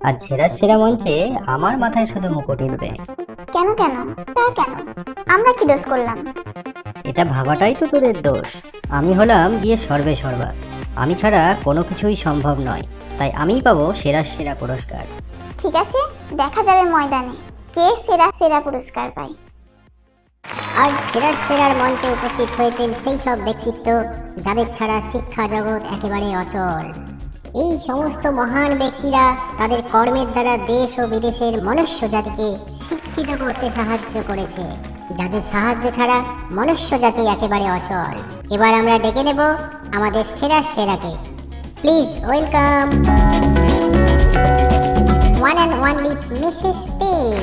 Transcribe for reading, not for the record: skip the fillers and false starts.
আজ সেরা সেরা মঞ্চে আমার মাথায় শুধু মুকুট উঠবে। কেন কেন তা কেন? আমরা কি দোষ করলাম? এটা ভাবাটাই তো তোদের দোষ। আমি হলাম গিয়ে সর্বে সর্বা, আমি ছাড়া কোনো কিছুই সম্ভব নয়, তাই আমিই পাবো সেরা সেরা পুরস্কার। ঠিক আছে, দেখা যাবে ময়দানে কে সেরা সেরা পুরস্কার পায়। আর সেরার সেরার মঞ্চে উপস্থিত হয়েছেন সেই সব ব্যক্তিত্ব যাদের ছাড়া শিক্ষা জগৎ একেবারে অচল। এই সমস্ত মহান ব্যক্তিরা তাদের কর্মের দ্বারা দেশ ও বিদেশের মনুষ্য জাতিকে শিক্ষিত করতে সাহায্য করেছে, যাদের সাহায্য ছাড়া মনুষ্য জাতি একেবারে অচল। এবার আমরা ডেকে নেব আমাদের সেরা সেরাকে। Please welcome one and only Mrs pen.